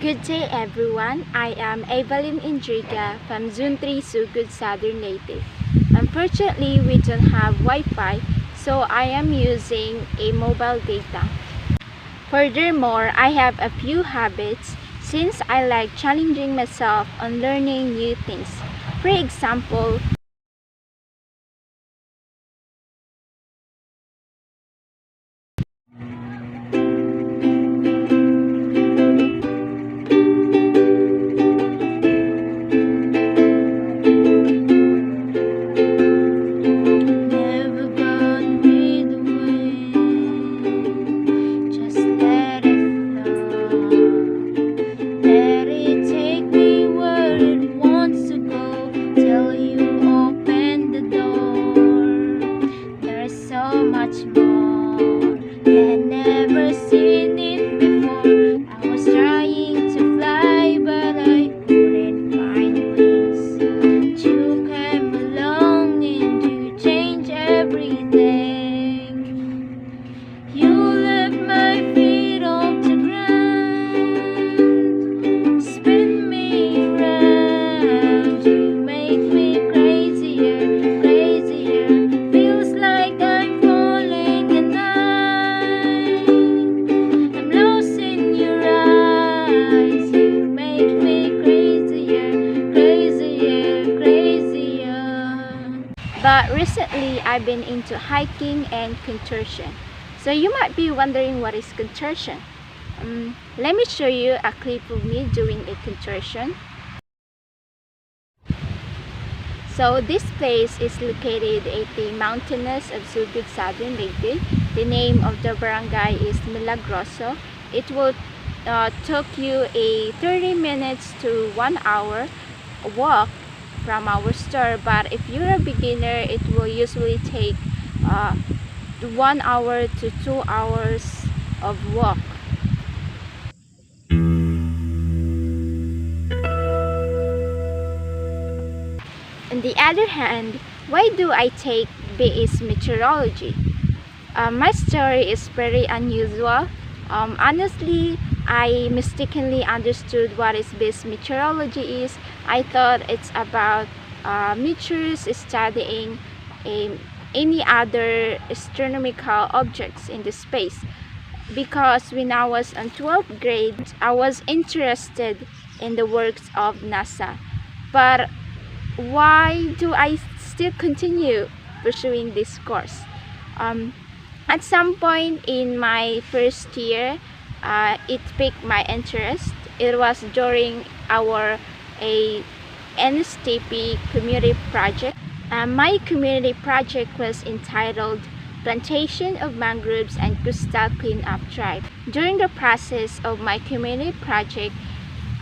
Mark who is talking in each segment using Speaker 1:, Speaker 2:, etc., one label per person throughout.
Speaker 1: Good day everyone, I am Evalyn Endriga from Zone 3 Sugod Southern Leyte. Unfortunately, we don't have Wi-Fi, so I am using a mobile data. Furthermore, I have a few habits since I like challenging myself on learning new things. For example, never gonna be the way, just let it flow. Let it take me where it wants to go, till you open the door. There's so much more, I'd never seen it before. I was trying to fly, but I couldn't find wings. You came along and you changed everything. You left my feet off the ground, spin me around. You make me crazier, crazier. Feels like I'm falling in line. I'm lost in your eyes. You make me crazier, crazier, crazier. But recently, I've been into hiking and contortion. So you might be wondering what is contortion. Let me show you a clip of me doing a contortion. So this place is located at the mountainous of Sugod Southern Leyte. The name of the barangay is Milagroso. It will took you a 30 minutes to 1 hour walk from our store, but if you're a beginner, it will usually take 1 hour to 2 hours of walk. On the other hand, why do I take BS Meteorology? My story is very unusual. Honestly, I mistakenly understood what is BS Meteorology is. I thought it's about meteors studying any other astronomical objects in the space. Because when I was in 12th grade, I was interested in the works of NASA. But why do I still continue pursuing this course? At some point in my first year, it piqued my interest. It was during our NSTP community project. My community project was entitled Plantation of Mangroves and Coastal Cleanup Drive. During the process of my community project,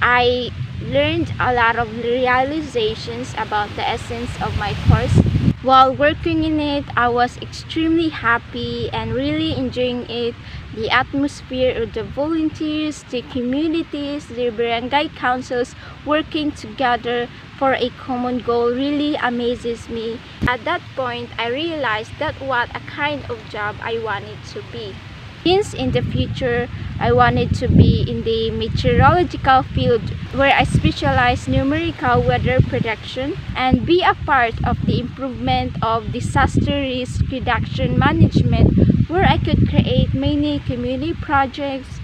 Speaker 1: I learned a lot of realizations about the essence of my course. While working in it, I was extremely happy and really enjoying it. The atmosphere of the volunteers, the communities, the barangay councils working together for a common goal really amazes me. At that point, I realized that what a kind of job I wanted to be. Since in the future, I wanted to be in the meteorological field where I specialize numerical weather prediction and be a part of the improvement of disaster risk reduction management, where I could create many community projects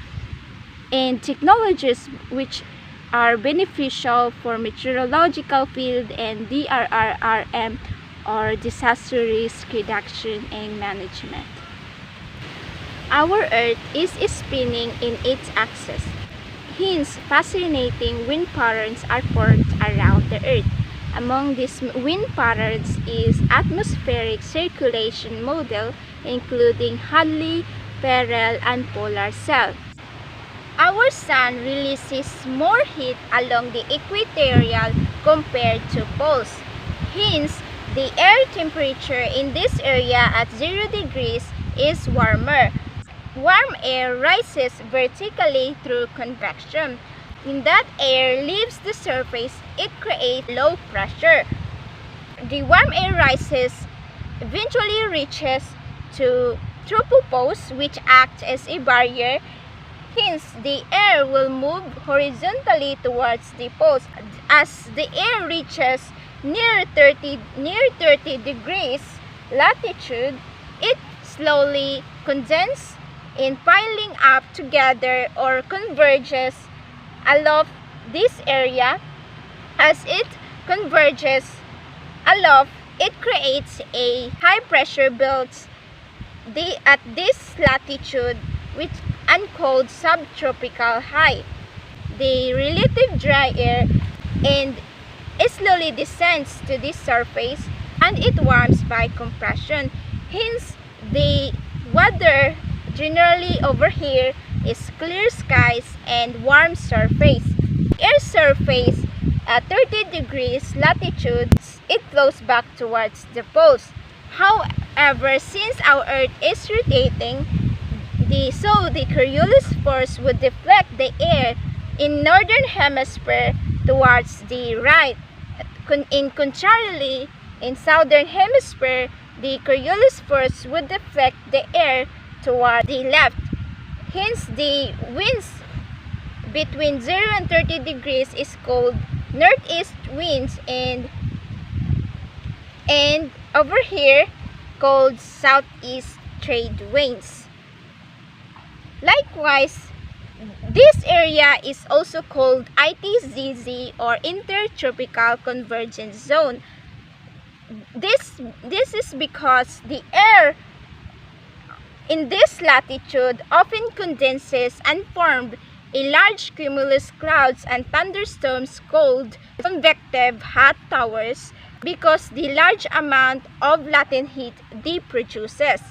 Speaker 1: and technologies which are beneficial for meteorological field and DRRRM, or disaster risk reduction and management. Our Earth is spinning in its axis. Hence, fascinating wind patterns are formed around the Earth. Among these wind patterns is atmospheric circulation model, including Hadley, Ferrel, and polar cell. Our sun releases more heat along the equatorial compared to poles. Hence, the air temperature in this area at 0 degrees is warmer. Warm air rises vertically through convection. When that air leaves the surface, it creates low pressure. The warm air rises eventually reaches to tropopause, which acts as a barrier Hence, the air will move horizontally towards the poles. As the air reaches near 30 degrees latitude, it slowly condenses in piling up together or converges aloft this area. As it converges aloft, it creates a high pressure belt at this latitude, which is called subtropical high. The relative dry air and it slowly descends to this surface and it warms by compression. Hence, the weather generally over here is clear skies and warm surface. Air surface at 30 degrees latitude, it flows back towards the poles. However, since our Earth is rotating, the Coriolis force would deflect the air in northern hemisphere towards the right. Contrarily, in southern hemisphere, the Coriolis force would deflect the air toward the left. Hence, the winds between 0 and 30 degrees is called northeast winds, and over here called southeast trade winds. Likewise, this area is also called ITZZ or Intertropical Convergence Zone. This is because the air in this latitude often condenses and forms a large cumulus clouds and thunderstorms called convective hot towers because the large amount of latent heat they produces,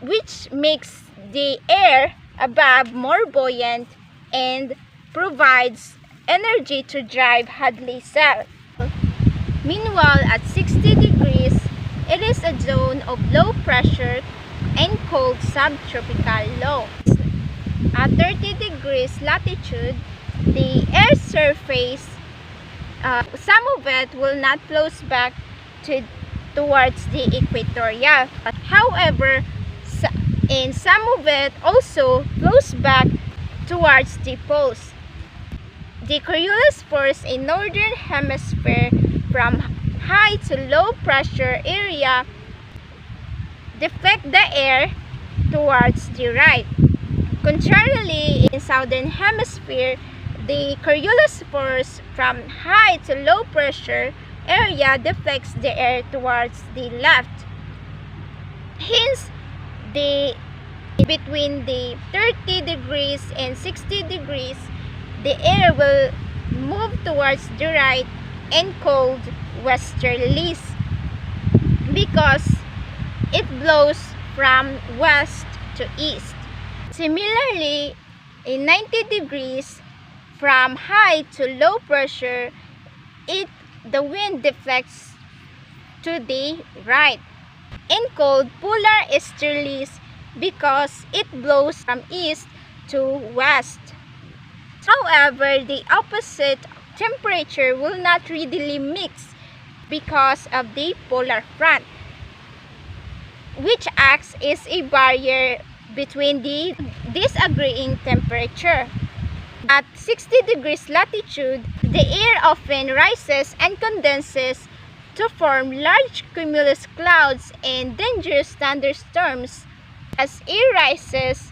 Speaker 1: which makes the air above more buoyant and provides energy to drive Hadley cell. Meanwhile, at 60 degrees, it is a zone of low pressure and called subtropical low. At 30 degrees latitude, the air surface, some of it will not flow back towards the equatorial. However, and some of it also flows back towards the poles. The Coriolis force in northern hemisphere from high to low pressure area deflect the air towards the right. Contrarily, in southern hemisphere, the Coriolis force from high to low pressure area deflects the air towards the left. Hence, between the 30 degrees and 60 degrees, the air will move towards the right and called westerlies because it blows from west to east. Similarly, in 90 degrees from high to low pressure, the wind deflects to the right and called polar easterlies because it blows from east to west. However, the opposite temperature will not readily mix because of the polar front, which acts as a barrier between the disagreeing temperature. At 60 degrees latitude, the air often rises and condenses to form large cumulus clouds and dangerous thunderstorms. As air rises,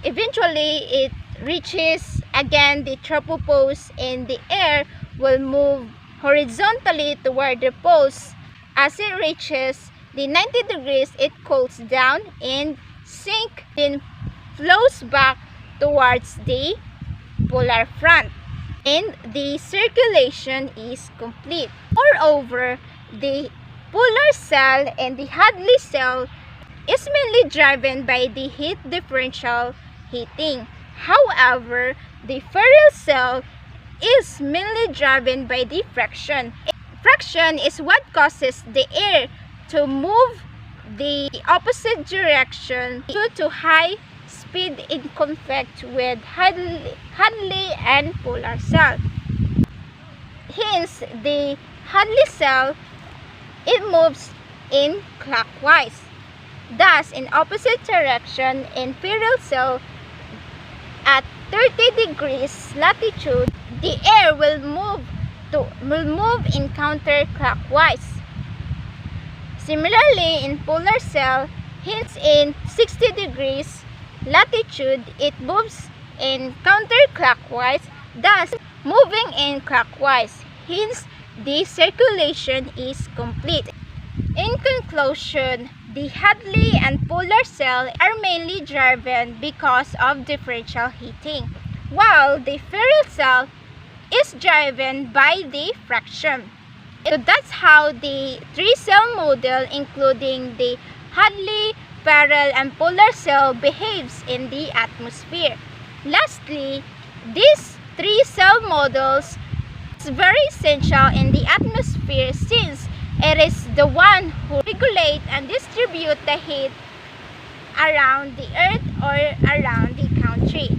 Speaker 1: eventually it reaches again the tropopause and the air will move horizontally toward the poles. As it reaches the 90 degrees, it cools down and sinks, then flows back towards the polar front, and the circulation is complete. Moreover, the polar cell and the Hadley cell is mainly driven by the heat differential heating. However, the ferrule cell is mainly driven by the friction. Friction is what causes the air to move the opposite direction due to high speed in conflict with Hadley and polar cell. Hence, the Hadley cell, it moves in clockwise. Thus, in opposite direction, in ferrule cell, At 30 degrees latitude, the air will move in counterclockwise. Similarly, in polar cell, hence in 60 degrees latitude, it moves in counterclockwise, thus moving in clockwise. Hence, the circulation is complete. In conclusion, the Hadley and polar cell are mainly driven because of differential heating, while the ferrule cell is driven by the fraction. So that's how the three-cell model, including the Hadley, ferrule, and polar cell, behaves in the atmosphere. Lastly, these three-cell models is very essential in the atmosphere since it is the one who regulate and distribute the heat around the earth or around the country.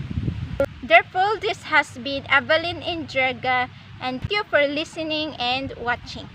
Speaker 1: Therefore, this has been Evalyn Endriga, and thank you for listening and watching.